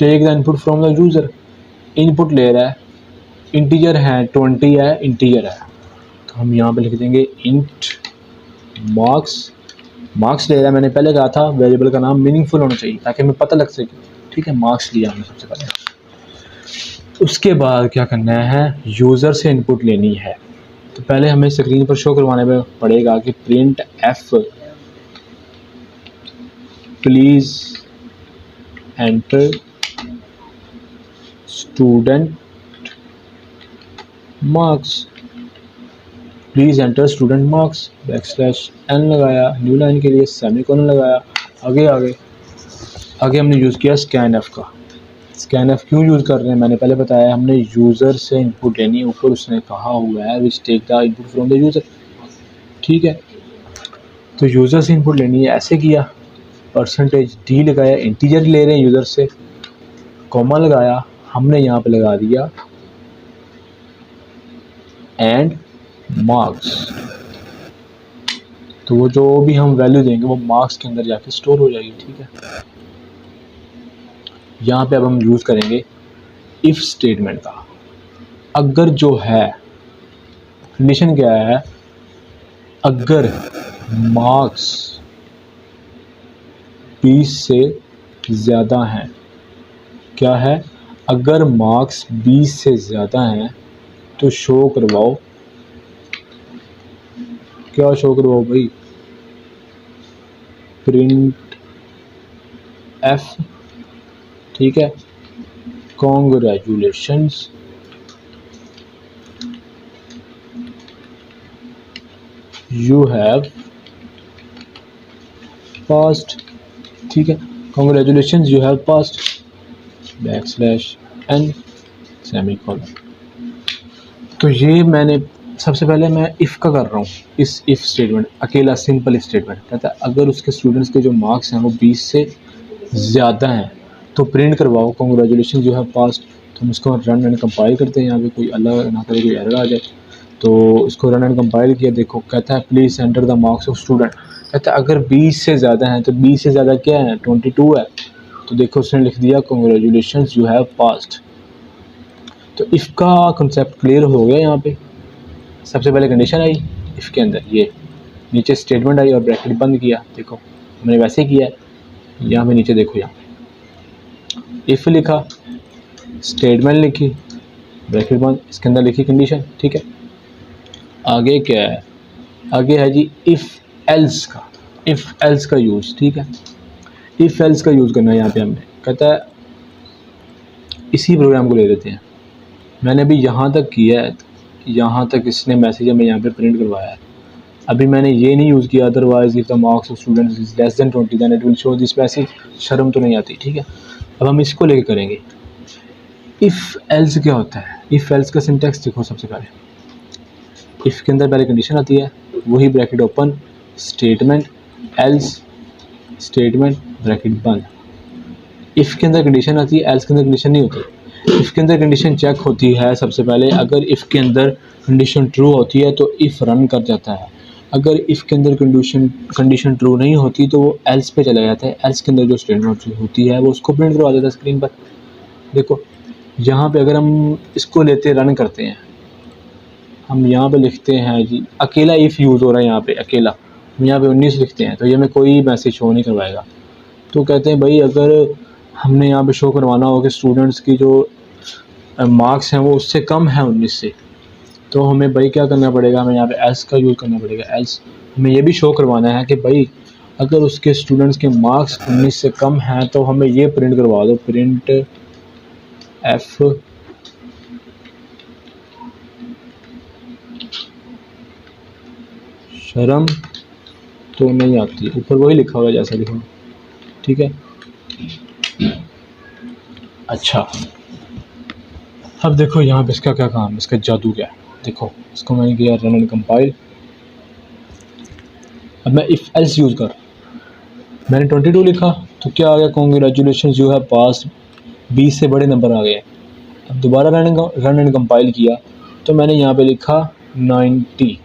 take the input from the user, input ले रहा है, इंटीजर है 20 है, इंटीजर है, तो हम यहाँ पे लिख देंगे इंट मार्क्स। मार्क्स ले रहा है, मैंने पहले कहा था वेरिएबल का नाम मीनिंगफुल होना चाहिए ताकि हमें पता लग सके, ठीक है। मार्क्स लिया हमने सबसे पहले। उसके बाद क्या करना है, यूज़र से इनपुट लेनी है। तो पहले हमें स्क्रीन पर शो करवाने में पड़ेगा कि print F please enter student marks, please enter student marks, \n लगाया, न्यू लाइन के लिए सेमीकोलन लगाया। आगे हमने यूज़ किया स्कैन एफ का। स्कैन एफ क्यों यूज़ कर रहे हैं, मैंने पहले बताया, हमने यूज़र से इनपुट लेनी है। ऊपर उसने कहा हुआ है which take the input from the user, ठीक है। तो यूज़र से इनपुट लेनी है, ऐसे किया, %d लगाया, इंटीजर ले रहे हैं यूज़र से, कॉमा लगाया, हमने यहाँ पे लगा दिया एंड मार्क्स। तो वो जो भी हम वैल्यू देंगे वो मार्क्स के अंदर जाके स्टोर हो जाएगी, ठीक है। यहाँ पे अब हम यूज़ करेंगे इफ़ स्टेटमेंट का। अगर जो है, कंडीशन क्या है, अगर मार्क्स 20 से ज़्यादा हैं, क्या है, अगर मार्क्स 20 से ज़्यादा हैं तो शो करवाओ, क्या शो करवाओ भाई, प्रिंट एफ, ठीक है, कॉन्ग्रेचुलेशंस यू हैव पास्ड, ठीक है, congratulations you have passed \n semicolon. तो ये मैंने सबसे पहले मैं इफ़ का कर रहा हूँ, इस इफ़ स्टेटमेंट अकेला सिंपल स्टेटमेंट कहता है अगर उसके स्टूडेंट्स के जो मार्क्स हैं वो 20 से ज़्यादा हैं तो प्रिंट करवाओ कॉन्ग्रेचुलेशन यू हैव पास्ड। तो हम इसको रन एंड कंपाइल करते हैं, यहाँ पे कोई अल्लाह ना करे कोई एरर आ जाए। तो इसको रन एंड कंपाइल किया, देखो कहता है please enter the marks of student. कहता है अगर 20 से ज़्यादा हैं, तो 20 से ज़्यादा क्या है, 22 है। तो देखो उसने लिख दिया कॉन्ग्रेचुलेशन यू हैव पास्ड। तो इफ़ का कंसेप्ट क्लियर हो गया। यहाँ पे सबसे पहले कंडीशन आई इफ़ के अंदर, ये नीचे स्टेटमेंट आई और ब्रैकेट बंद किया। देखो हमने वैसे किया है, यहाँ पे नीचे देखो, यहाँ इफ़ लिखा, स्टेटमेंट लिखी, ब्रैकेट बंद, इसके अंदर लिखी कंडीशन, ठीक है। आगे क्या है, आगे है जी इफ़ एल्स का, इफ़ एल्स का यूज़, ठीक है। इफ़ एल्स का यूज़ करना है यहाँ पे हमने, कहता है इसी प्रोग्राम को ले लेते हैं। मैंने अभी यहाँ तक किया है, यहाँ तक इसने मैसेज हमें यहाँ पे प्रिंट करवाया है। अभी मैंने ये नहीं यूज़ किया otherwise if the marks of students is less than 20 then it will show this message. शर्म तो नहीं आती, ठीक है। अब हम इसको लेके करेंगे। इफ़ एल्स क्या होता है, इफ़ एल्स का सिंटैक्स देखो। सबसे पहले इफ़ के अंदर पहले कंडीशन आती है, वही bracket open, statement, else, statement, bracket बंद। इफ़ के अंदर कंडीशन आती है, एल्स के अंदर कंडीशन नहीं होती। इफ़ के अंदर कंडीशन चेक होती है सबसे पहले, अगर इफ़ के अंदर कंडीशन ट्रू होती है तो इफ़ रन कर जाता है। अगर इफ़ के अंदर कंडीशन ट्रू नहीं होती तो वो एल्स पे चला जाता है। एल्स के अंदर जो स्टेटमेंट होती है वो उसको प्रिंट करवा देता है स्क्रीन पर। देखो यहाँ पे अगर हम इसको लेते रन करते हैं, हम यहाँ पे लिखते हैं जी अकेला इफ़ यूज़ हो रहा है, यहाँ पे अकेला, हम यहाँ पे 19 लिखते हैं तो ये हमें कोई मैसेज शो नहीं करवाएगा। तो कहते हैं भाई अगर हमने यहाँ पे शो करवाना हो कि स्टूडेंट्स की जो मार्क्स हैं वो उससे कम है 19 से, तो हमें भाई क्या करना पड़ेगा, हमें यहाँ पे एल्स का यूज़ करना पड़ेगा। एल्स हमें ये भी शो करवाना है कि भाई अगर उसके स्टूडेंट्स के मार्क्स 19 से कम हैं तो हमें ये प्रिंट करवा दो, प्रिंट एफ शर्म तो नहीं आती, ऊपर वही लिखा हुआ है जैसा लिखा, ठीक है। अच्छा अब देखो यहाँ पे इसका क्या काम, इसका जादू क्या है। देखो इसको मैंने किया रन एंड कंपाइल। अब मैं इफ़ एल्स यूज़ कर, मैंने 22 लिखा तो क्या आ गया, कॉन्ग्रेचुलेशंस यू हैव पास्ड, 20 से बड़े नंबर आ गए। अब दोबारा रन एंड कंपाइल किया तो मैंने यहाँ पे लिखा 90,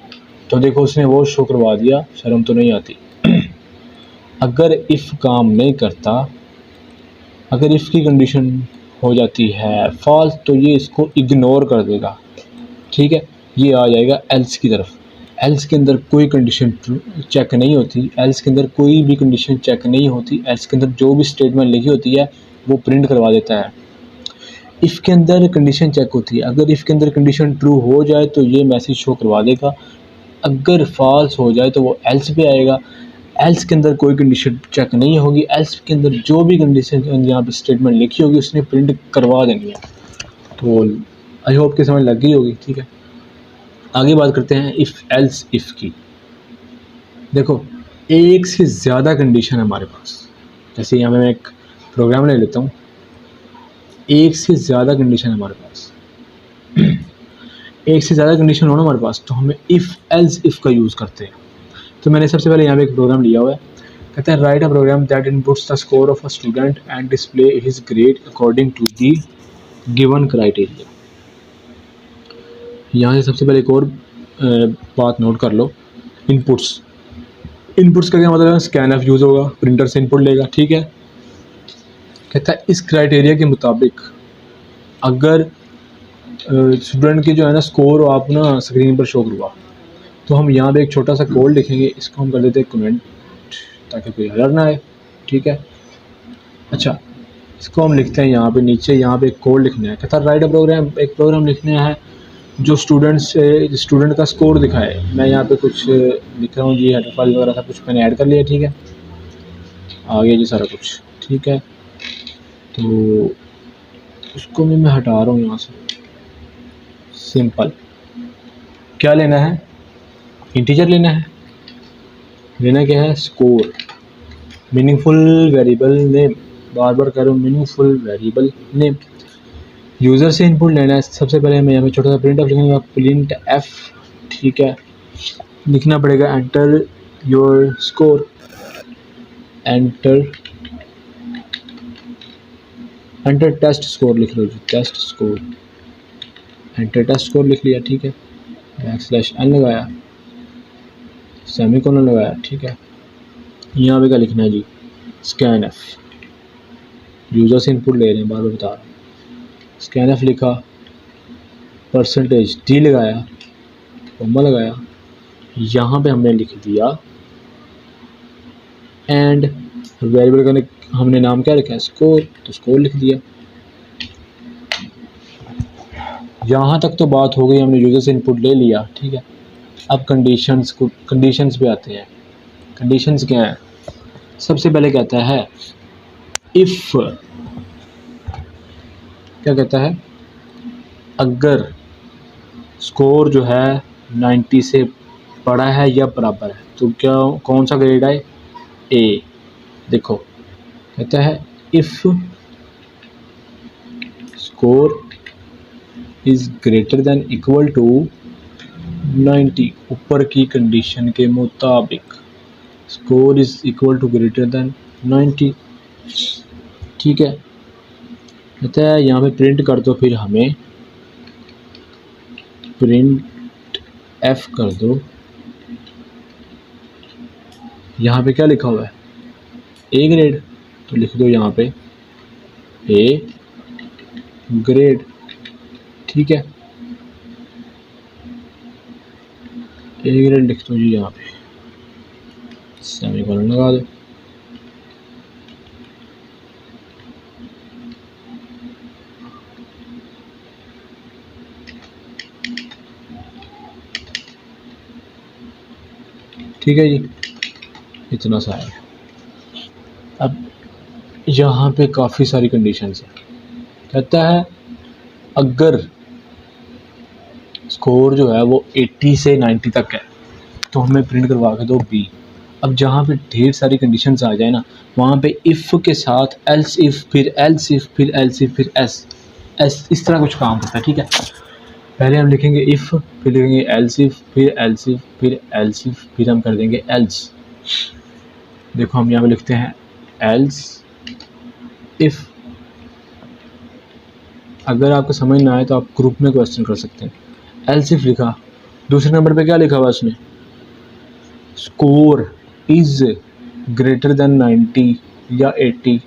तो देखो उसने वो शो करवा दिया। शर्म तो नहीं आती। अगर इफ़ काम नहीं करता अगर इफ़ की कंडीशन हो जाती है फॉल्स तो ये इसको इग्नोर कर देगा, ठीक है। ये आ जाएगा एल्स की तरफ। एल्स के अंदर कोई कंडीशन चेक नहीं होती, एल्स के अंदर कोई भी कंडीशन चेक नहीं होती, एल्स के अंदर जो भी स्टेटमेंट लिखी होती है वो प्रिंट करवा देता है। इफ़ के अंदर कंडीशन चेक होती है, अगर इफ़ के अंदर कंडीशन ट्रू हो जाए तो ये मैसेज शो करवा देगा, अगर फॉल्स हो जाए तो वो एल्स पे आएगा। एल्स के अंदर कोई कंडीशन चेक नहीं होगी, एल्स के अंदर जो भी कंडीशन यहाँ पे स्टेटमेंट लिखी होगी उसने प्रिंट करवा देनी है। तो आई होप कि समझ लग गई होगी, ठीक है। आगे बात करते हैं इफ़ एल्स इफ़ की। देखो एक से ज़्यादा कंडीशन है हमारे पास, जैसे यहाँ मैं एक प्रोग्राम ले लेता हूँ, एक से ज़्यादा कंडीशन है हमारे पास। एक से ज़्यादा कंडीशन हो ना हमारे पास तो हमें इफ़ एल्स इफ़ का यूज़ करते हैं। तो मैंने सबसे पहले यहाँ पे एक प्रोग्राम लिया हुआ है, कहते हैं write a program that inputs the score of a student and display his grade according to the given criteria. यहाँ से सबसे पहले एक और बात नोट कर लो, इनपुट्स। इनपुट्स का क्या मतलब है, स्कैन एफ यूज़ होगा, प्रिंटर से इनपुट लेगा, ठीक है। कहता है इस क्राइटेरिया के मुताबिक अगर स्टूडेंट की जो है ना स्कोर आप ना स्क्रीन पर शो करवा, तो हम यहाँ पे एक छोटा सा कोड लिखेंगे, इसको हम कर देते हैं कमेंट ताकि कोई एरर ना आए, ठीक है। अच्छा, इसको हम लिखते हैं यहाँ पे नीचे, यहाँ पे एक कोड लिखना है, कहता है राइट अ प्रोग्राम, एक प्रोग्राम लिखना है जो स्टूडेंट का स्कोर दिखाए। मैं यहाँ पे कुछ लिख रहा हूँ जी, हेडर फाइल वगैरह सब कुछ मैंने ऐड कर लिया, ठीक है। आ गया जी सारा कुछ, ठीक है। तो उसको भी मैं हटा रहा हूँ यहाँ से। सिंपल, क्या लेना है, इंटीजर लेना है, लेना क्या है, स्कोर, मीनिंगफुल वेरिएबल नेम, बार बार कह रहा हूँ, मीनिंगफुल वेरिएबल नेम। यूज़र से इनपुट लेना है, सबसे पहले हमें यहाँ पे छोटा सा प्रिंट एफ लिखूँगा, प्रिंट एफ, ठीक है। लिखना पड़ेगा enter your score, enter test score लिख लो जी, test score, enter test score लिख लिया, ठीक है। \n लगाया, सेमीकोलन लगाया, ठीक है। यहाँ पे क्या लिखना है जी, स्कैन एफ, यूज़र से इनपुट ले रहे हैं, बार बार बता रहा हूँ। स्कैन एफ लिखा, %d लगाया, कॉमा लगाया, यहाँ पे हमने लिख दिया एंड वेरिएबल का हमने नाम क्या रखा है, स्कोर, तो स्कोर लिख दिया। यहाँ तक तो बात हो गई, हमने यूज़र से इनपुट ले लिया, ठीक है। अब कंडीशंस पे आते हैं। कंडीशंस क्या है, सबसे पहले कहता है इफ़, क्या कहता है, अगर स्कोर जो है 90 से बड़ा है या बराबर है तो क्या कौन सा ग्रेड आए, ए। देखो कहता है if score is greater than equal to 90, ऊपर की कंडीशन के मुताबिक score is equal to greater than 90, ठीक है। कहता है यहाँ पे प्रिंट कर दो, फिर हमें प्रिंट एफ कर दो, यहाँ पे क्या लिखा हुआ है, ए ग्रेड, तो लिख दो यहाँ पे ए ग्रेड, ठीक है। ए ग्रेड लिख दो जी, यहाँ पे सेमीकोलन लगा दो, ठीक है जी, इतना सा है। अब यहाँ पे काफ़ी सारी कंडीशंस हैं। कहता है अगर स्कोर जो है वो 80 से 90 तक है तो हमें प्रिंट करवा के दो बी। अब जहाँ पे ढेर सारी कंडीशंस आ जाए ना, वहाँ पे इफ़ के साथ एल्स इफ़, फिर एल्स इफ़, फिर एल्स इफ़, फिर एस इस तरह कुछ काम करता है, ठीक है। पहले हम लिखेंगे इफ़, फिर लिखेंगे एल्स इफ़, फिर एल्स इफ़, फिर एल्स इफ़, फिर हम कर देंगे एल्स। देखो हम यहाँ पे लिखते हैं एल्स इफ़। अगर आपको समझ ना आए तो आप ग्रुप में क्वेश्चन कर सकते हैं। एल्स इफ़ लिखा, दूसरे नंबर पे क्या लिखा हुआ उसने, स्कोर इज़ ग्रेटर देन 90 या 80,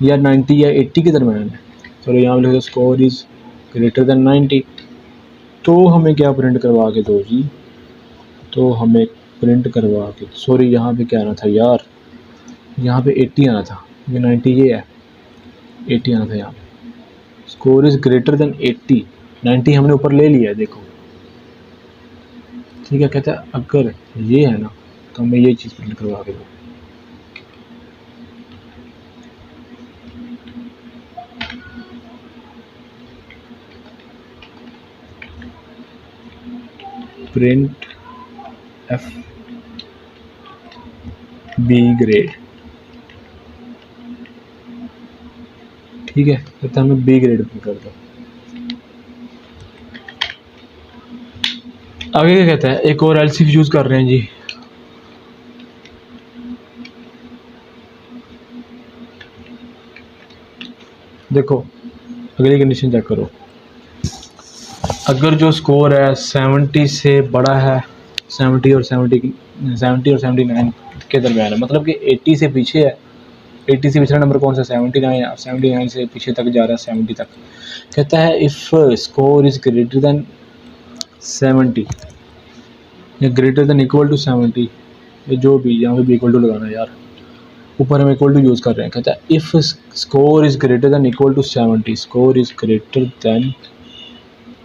या 90 या 80 के दरम्यान है। चलो यहाँ पे लिखो स्कोर इज़ ग्रेटर देन 90। तो हमें क्या प्रिंट करवा के दो जी, तो हमें प्रिंट करवा के, सॉरी यहाँ पे क्या आना था यार, यहाँ पे 80 आना था, ये 90 ये है, 80 आना था यहाँ पे। स्कोर इज़ ग्रेटर देन 80, 90 हमने ऊपर ले लिया है देखो, ठीक है। कहता है अगर ये है ना तो हमें ये चीज़ प्रिंट करवा के दो। प्रिंट एफ बी ग्रेड, ठीक है। कहता है हमें बी ग्रेड प्रिंट कर दो। आगे क्या कहता है, एक और एल्स इफ यूज कर रहे हैं जी। देखो अगली कंडीशन चेक करो, अगर जो स्कोर है 70 से बड़ा है, 70 और 79 के दरम्यान है, मतलब कि 80 से पीछे है, 80 से पिछला नंबर कौन सा, 79 है, 79 से पीछे तक जा रहा है 70 तक। कहता है if score is greater then 70 या ग्रेटर देन इक्वल टू 70, या जो भी, यहाँ पे भी इक्वल टू लगाना है यार, ऊपर हम इक्वल टू यूज़ कर रहे हैं। कहता है if score is greater than equal to 70, score is greater than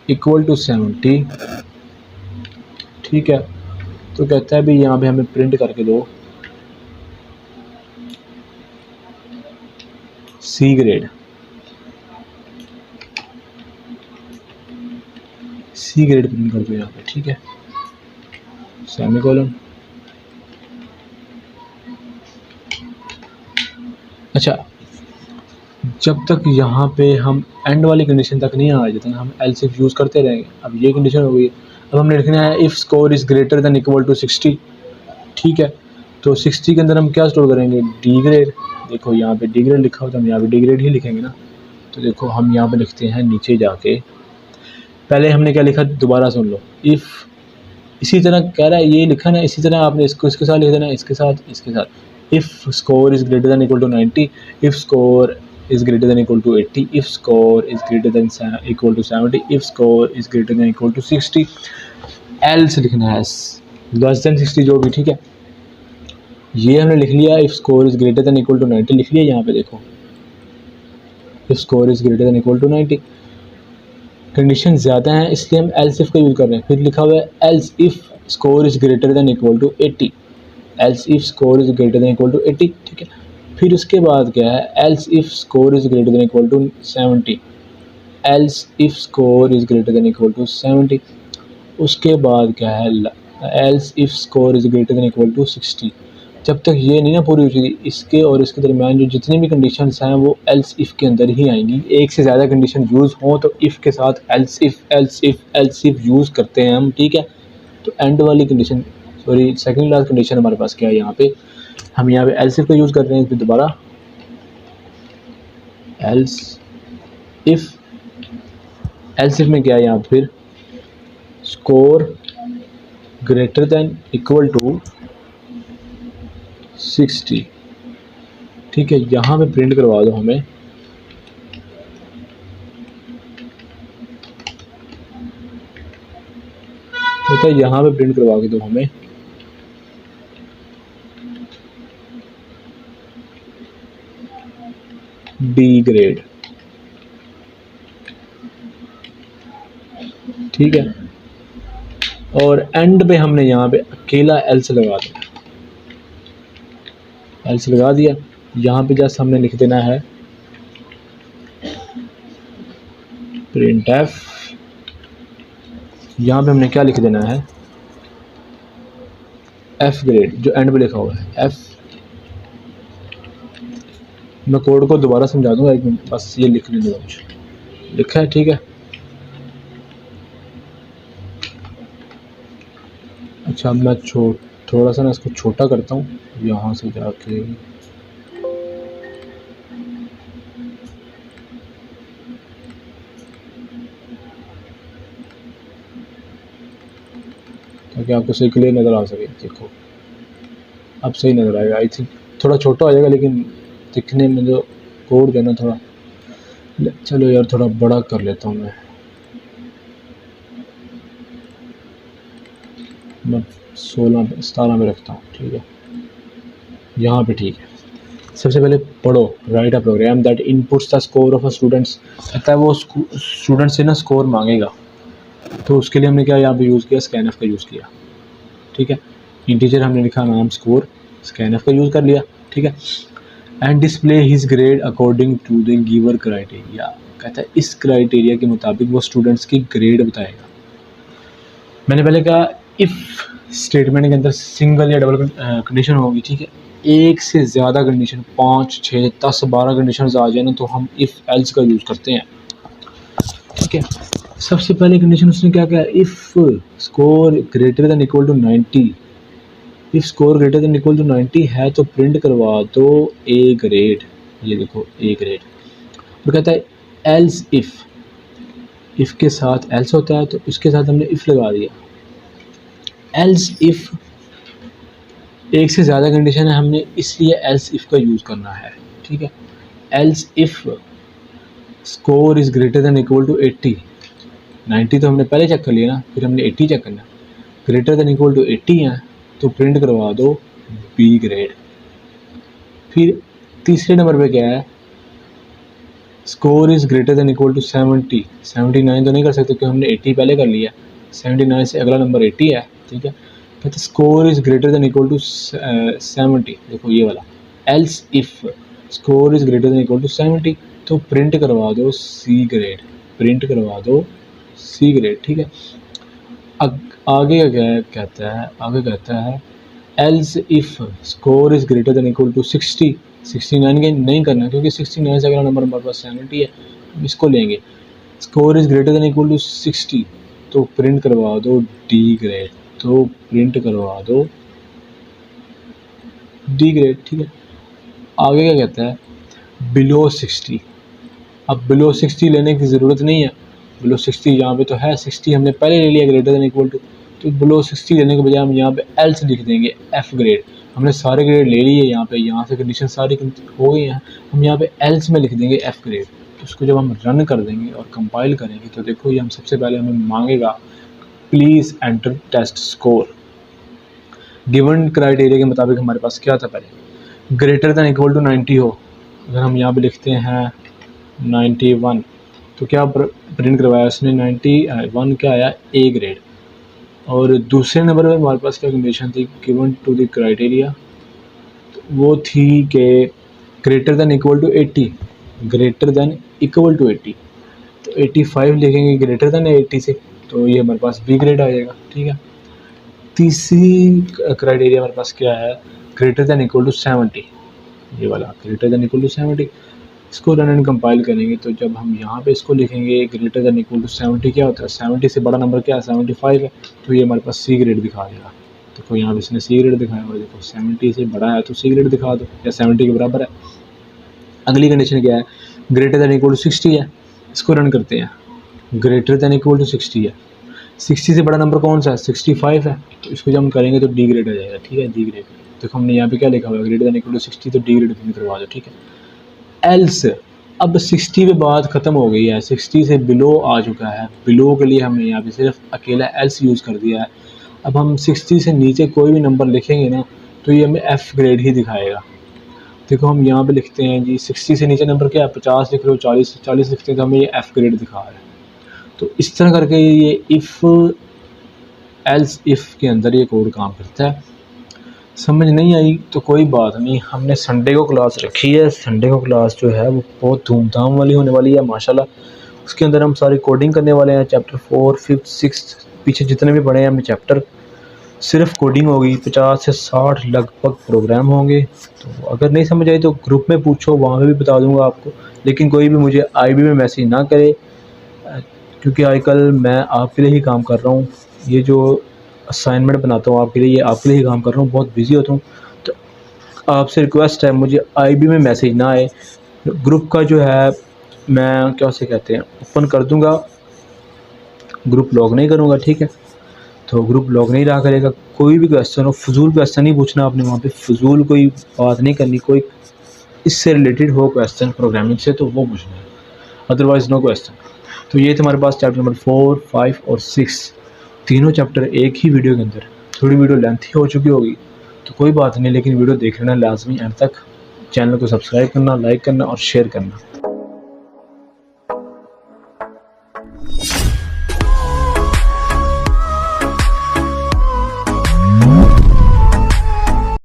equal to 70, ठीक है। तो कहता है भी यहाँ पे हमें प्रिंट करके दो C grade, C grade print कर दो यहाँ पे, ठीक है, सेमीकोलन। अच्छा, जब तक यहाँ पे हम एंड वाली कंडीशन तक नहीं आ जाते, हम एल्स इफ यूज़ करते रहेंगे। अब ये कंडीशन हो गई, अब हमने लिखना है if score is greater than equal to 60, ठीक है। तो 60 के अंदर हम क्या स्टोर करेंगे, डी ग्रेड। देखो यहाँ पे डी ग्रेड लिखा हो तो हम यहाँ पे डी ग्रेड ही लिखेंगे ना। तो देखो हम यहाँ पे लिखते हैं नीचे जाके, पहले हमने क्या लिखा दोबारा सुन लो, इफ़, इसी तरह कह रहा है ये लिखा ना, इसी तरह आपने इसको इसके साथ लिख देना, इसके साथ if score is greater than equal to 90, if score is greater than equal to 80, if score is greater than equal to 70, if score is greater than equal to 60, else लिखना है less than 60 जो भी, ठीक है। ये हमने लिख लिया, if score is greater than equal to 90 लिख लिया यहाँ पे देखो, if score is greater than equal to 90, condition ज़्यादा है इसलिए हम else if का यूज़ कर रहे हैं। फिर लिखा हुआ है else if score is greater than equal to 80, else if score is greater than equal to 80, ठीक है। फिर उसके बाद क्या है, else if score is greater than equal to 70, else if score is greater than equal to 70। उसके बाद क्या है, else if score is greater than equal to 60। जब तक ये नहीं ना पूरी हुई, इसके और इसके दरमियान जो जितनी भी कंडीशंस हैं वो एल्स इफ़ के अंदर ही आएंगी। एक से ज़्यादा कंडीशन यूज़ हों तो इफ़ के साथ एल्स इफ़ यूज़ करते हैं हम, ठीक है। तो एंड वाली condition, sorry second last condition हमारे पास क्या है, यहाँ पे हम यहाँ पे एल्स इफ का यूज़ कर रहे हैं। फिर दोबारा एल्स इफ में क्या है, यहाँ फिर score greater than equal to 60, ठीक है। यहाँ पे प्रिंट करवा दो हमें तो यहाँ पे प्रिंट करवा के दो हमें डी ग्रेड, ठीक है। और एंड पे हमने यहाँ पे अकेला एल्स लगा दिया, एल्स लगा दिया। यहाँ पे जस्ट हमने लिख देना है प्रिंट एफ, यहाँ पे हमने क्या लिख देना है, एफ ग्रेड, जो एंड पे लिखा हुआ है एफ। मैं कोड को दोबारा समझा दूंगा, एक मिनट बस ये लिख लेने दो मुझे, लिखा है, ठीक है। अच्छा मैं थोड़ा सा ना इसको छोटा करता हूँ, यहाँ से जाके ताकि आपको सही क्लियर नज़र आ सके। देखो अब सही नज़र आएगा, आई थिंक थोड़ा छोटा हो जाएगा लेकिन दिखने में जो कोड जो है ना थोड़ा, चलो यार थोड़ा बड़ा कर लेता हूँ मैं 16-17 में रखता हूँ, ठीक है, यहाँ पे ठीक है। सबसे पहले पढ़ो, write a program that inputs the score of a students. कहता है वो स्टूडेंट से ना स्कोर मांगेगा, तो उसके लिए हमने क्या यहाँ पे यूज़ किया, स्कैनफ का यूज़ किया, ठीक है। इंटीजर हमने लिखा नाम स्कोर, स्कैनफ का यूज़ कर लिया, ठीक है। And display his grade according to the given criteria. कहता है इस क्राइटेरिया के मुताबिक वो स्टूडेंट्स की ग्रेड बताएगा। मैंने पहले कहा इफ़ स्टेटमेंट के अंदर सिंगल या डबल कंडीशन होगी, ठीक है। एक से ज़्यादा कंडीशन 5, 6, 10, 12 कंडीशन आ जाए ना तो हम इफ़ एल्स का यूज़ करते हैं, ठीक है। सबसे पहले कंडीशन उसने क्या कहा, if score greater than equal to 90, if score greater than equal to 90 है तो प्रिंट करवा दो ए ग्रेड। ये देखो ए ग्रेड। और कहता है एल्स इफ़ के साथ एल्स होता है तो इसके साथ हमने इफ़ लगा दिया। एल्स इफ़ एक से ज़्यादा कंडीशन है, हमने इसलिए एल्स इफ़ का यूज़ करना है, ठीक है। Else if score is greater than equal to 80, 90 तो हमने पहले चेक कर लिया ना, फिर हमने 80 चेक करना। ग्रेटर दैन इक्वल टू 80 है तो प्रिंट करवा दो बी ग्रेड। फिर तीसरे नंबर पे क्या है, score is greater than equal to 70, 79 तो नहीं कर सकते क्योंकि हमने 80 पहले कर लिया, 79 से अगला नंबर 80 है, ठीक है। कहते score is greater than equal to 70, देखो ये वाला। Else if score is greater than equal to 70 तो प्रिंट करवा दो सी ग्रेड, प्रिंट करवा दो सी ग्रेड, ठीक है। आगे क्या कहता है, आगे कहता है else if score is greater than equal to 60, 69 के नहीं करना क्योंकि 69 से अगला नंबर हमारे पास 70 है, हम इसको लेंगे। Score is greater than equal to 60 तो प्रिंट करवा दो डी ग्रेड, तो प्रिंट करवा दो डी ग्रेड, ठीक है। आगे क्या कहता है, बिलो 60। अब बिलो 60 लेने की ज़रूरत नहीं है, बिलो 60 यहाँ पे तो है, 60 हमने पहले ले लिया ग्रेटर दैन इक्वल टू, तो बिलो 60 लेने के बजाय हम यहाँ पे एल्स लिख देंगे एफ़ ग्रेड। हमने सारे ग्रेड ले लिए यहाँ से कंडीशन सारी हो गई हैं, हम यहाँ पे एल्स में लिख देंगे एफ़ ग्रेड। तो उसको जब हम रन कर देंगे और कंपाइल करेंगे तो देखो ये हम सबसे पहले हमें मांगेगा please enter test score. Given criteria के मुताबिक हमारे पास क्या था, पहले ग्रेटर दैन इक्वल टू 90 हो। अगर हम यहाँ पे लिखते हैं 91 तो क्या प्रिंट करवाया उसने, 91 क्या आया, ए ग्रेड। और दूसरे नंबर पर हमारे पास क्या कंडीशन थी, गिवन टू द क्राइटेरिया, तो वो थी कि greater than equal to 80, greater than equal to 80, तो 85 लिखेंगे ग्रेटर दैन 80 से, तो ये हमारे पास बी ग्रेड आ जाएगा, ठीक है। तीसरी क्राइटेरिया हमारे पास क्या है, ग्रेटर दैन इक्वल टू 70, ये वाला ग्रेटर दैन इक्वल टू 70। इसको रन एंड कंपाइल करेंगे तो जब हम यहाँ पे इसको लिखेंगे ग्रेटर दैन इक्वल टू 70 क्या होता है, 70 से बड़ा नंबर क्या है, 75 है, तो ये हमारे पास सी ग्रेड दिखा देगा। देखो यहाँ पे इसने सी ग्रेड दिखाया हुआ है, देखो 70 से बड़ा है तो सी ग्रेड दिखा दो या 70 के बराबर है। अगली कंडीशन क्या है, ग्रेटर दैन इक्वल टू 60 है, इसको रन करते हैं, ग्रेटर दैन इक्वल टू 60 है, 60 से बड़ा नंबर कौन सा है, 65 है, तो इसको जब हम करेंगे तो डी ग्रेड आ जाएगा, ठीक है, डी ग्रेड। देखो हमने यहाँ पे क्या लिखा हुआ है, ग्रेटर दैन इक्वल टू 60 तो डी ग्रेड करवा दो, ठीक है। एल्स अब 60 पे बात ख़त्म हो गई है, 60 से बिलो आ चुका है, बिलो के लिए हमने यहाँ पे सिर्फ अकेला एल्स यूज़ कर दिया है। अब हम 60 से नीचे कोई भी नंबर लिखेंगे ना तो ये हमें एफ़ ग्रेड ही दिखाएगा। देखो हम यहाँ पे लिखते हैं जी 60 से नीचे नंबर क्या है, 50 लिख लो, 40 लिखते हैं तो हमें ये एफ़ ग्रेड दिखा रहा है। तो इस तरह करके ये इफ़ एल्स इफ़ के अंदर ये कोड काम करता है। समझ नहीं आई तो कोई बात नहीं, हमने संडे को क्लास रखी है, संडे को क्लास जो है वो बहुत धूमधाम वाली होने वाली है माशाल्लाह। उसके अंदर हम सारी कोडिंग करने वाले हैं, चैप्टर 4, 5, 6 पीछे जितने भी पढ़े हैं हमने चैप्टर, सिर्फ कोडिंग होगी, 50 से 60 लगभग प्रोग्राम होंगे। तो अगर नहीं समझ आई तो ग्रुप में पूछो, वहाँ पर भी बता दूँगा आपको, लेकिन कोई भी मुझे IB में मैसेज ना करे क्योंकि आजकल मैं आपके लिए ही काम कर रहा हूँ, ये जो असाइनमेंट बनाता हूँ आपके लिए, ये आपके लिए ही काम कर रहा हूँ, बहुत बिजी होता हूँ। तो आपसे रिक्वेस्ट है मुझे IB में मैसेज ना आए, ग्रुप का जो है मैं क्या उसे कहते हैं ओपन कर दूँगा, ग्रुप लॉग नहीं करूँगा, ठीक है। तो ग्रुप लॉग नहीं रहा करेगा, कोई भी क्वेश्चन हो, फजूल क्वेश्चन नहीं पूछना आपने वहाँ पे, फजूल कोई बात नहीं करनी, कोई इससे रिलेटेड हो क्वेश्चन प्रोग्रामिंग से तो वो पूछना है, अदरवाइज़ नो क्वेश्चन। तो ये थे हमारे पास चैप्टर नंबर 4, 5 और 6, तीनों चैप्टर एक ही वीडियो के अंदर। थोड़ी वीडियो लेंथी हो चुकी होगी तो कोई बात नहीं, लेकिन वीडियो देख लेना लाजमी एंड तक। चैनल को सब्सक्राइब करना, लाइक करना और शेयर करना।